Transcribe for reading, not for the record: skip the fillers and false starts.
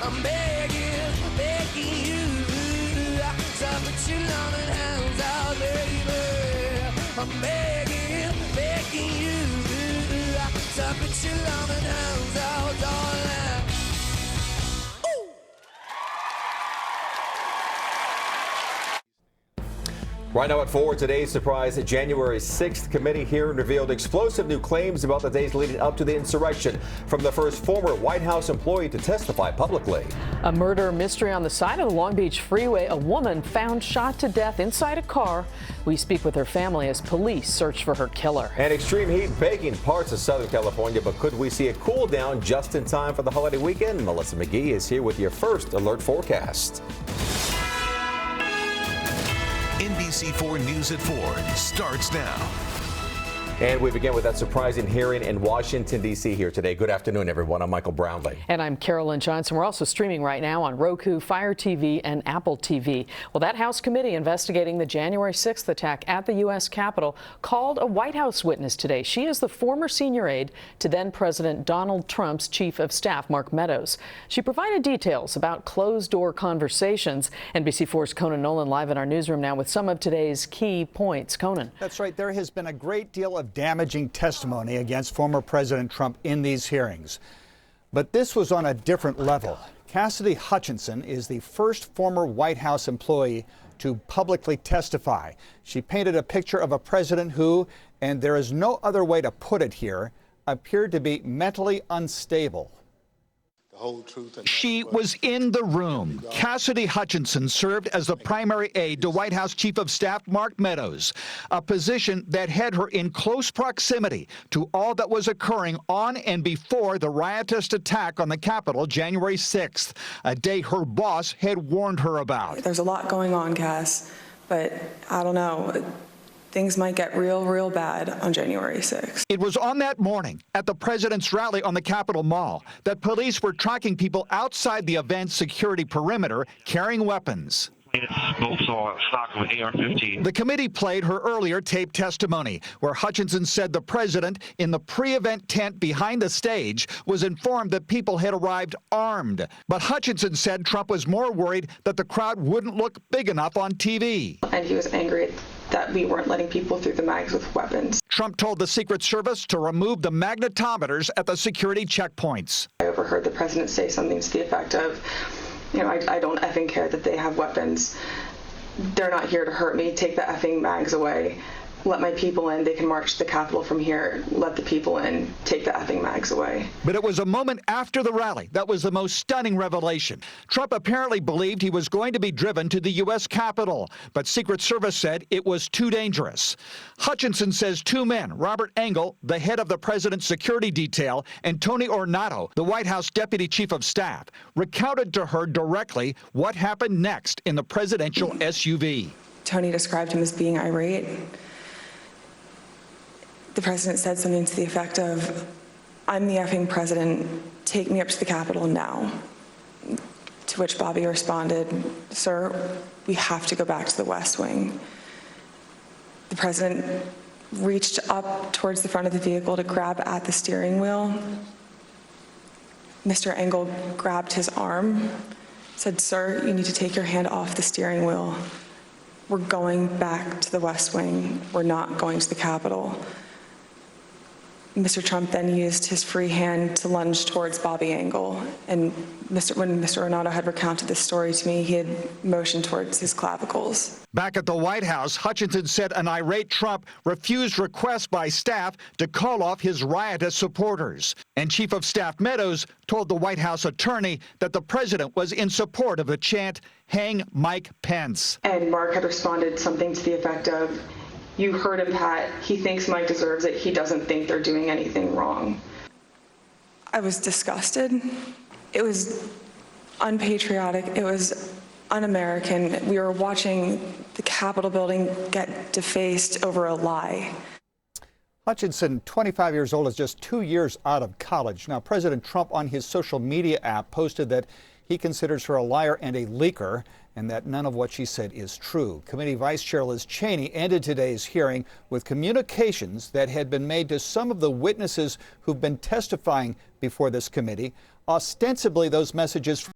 I'm begging you to put your loving hands out, baby. I'm begging you to put your loving hands out, darling. Right now at 4, today's surprise January 6th committee hearing revealed explosive new claims about the days leading up to the insurrection from the first former White House employee to testify publicly. A murder mystery on the side of the Long Beach freeway. A woman found shot to death inside a car. We speak with her family as police search for her killer. And extreme heat baking parts of Southern California, but could we see a cool down just in time for the holiday weekend? Melissa McGee is here with your first alert forecast. NBC4 News at 4 starts now. And we begin with that surprising hearing in Washington, D.C. here today. Good afternoon, everyone. I'm Michael Brownlee. And I'm Carolyn Johnson. We're also streaming right now on Roku, Fire TV, and Apple TV. Well, that House committee investigating the January 6th attack at the U.S. Capitol called a White House witness today. She is the former senior aide to then-President Donald Trump's chief of staff, Mark Meadows. She provided details about closed-door conversations. NBC4's Conan Nolan live in our newsroom now with some of today's key points. Conan. That's right. There has been a great deal of damaging testimony against former President Trump in these hearings. But this was on a different level. Cassidy Hutchinson is the first former White House employee to publicly testify. She painted a picture of a president who, and there is no other way to put it here, appeared to be mentally unstable. She was in the room. Cassidy Hutchinson served as the primary aide to White House Chief of Staff Mark Meadows, a position that had her in close proximity to all that was occurring on and before the riotous attack on the Capitol January 6th, a day her boss had warned her about. There's a lot going on, Cass, but I don't know. Things might get real bad on January 6th. It was on that morning at the president's rally on the Capitol Mall that police were tracking people outside the event's security perimeter carrying weapons. Both saw stock with AR-15. The committee played her earlier taped testimony, where Hutchinson said the president, in the pre-event tent behind the stage, was informed that people had arrived armed. But Hutchinson said Trump was more worried that the crowd wouldn't look big enough on TV. And he was angry that we weren't letting people through the mags with weapons. Trump told the Secret Service to remove the magnetometers at the security checkpoints. I overheard the president say something to the effect of, I don't effing care that they have weapons. They're not here to hurt me. Take the effing mags away. Let my people in. They can march to the Capitol from here. Let the people in. Take the effing mags away. But it was a moment after the rally that was the most stunning revelation. Trump apparently believed he was going to be driven to the U.S. Capitol, but Secret Service said it was too dangerous. Hutchinson says two men, Robert Engel, the head of the president's security detail, and Tony Ornato, the White House deputy chief of staff, recounted to her directly what happened next in the presidential SUV. Tony described him as being irate. The president said something to the effect of, "I'm the effing president, take me up to the Capitol now." To which Bobby responded, "Sir, we have to go back to the West Wing." The president reached up towards the front of the vehicle to grab at the steering wheel. Mr. Engel grabbed his arm, said, "Sir, you need to take your hand off the steering wheel. We're going back to the West Wing. We're not going to the Capitol." Mr. Trump then used his free hand to lunge towards Bobby Engel. And when Mr. Ornato had recounted this story to me, he had motioned towards his clavicles. Back at the White House, Hutchinson said an irate Trump refused requests by staff to call off his riotous supporters. And Chief of Staff Meadows told the White House attorney that the president was in support of the chant, "Hang Mike Pence." And Mark had responded something to the effect of, "You heard him, Pat. He thinks Mike deserves it. He doesn't think they're doing anything wrong." I was disgusted. It was unpatriotic. It was un-American. We were watching the Capitol building get defaced over a lie. Hutchinson, 25 years old, is just 2 years out of college. Now, President Trump on his social media app posted that he considers her a liar and a leaker, and that none of what she said is true. Committee Vice Chair Liz Cheney ended today's hearing with communications that had been made to some of the witnesses who've been testifying before this committee. Ostensibly, those messages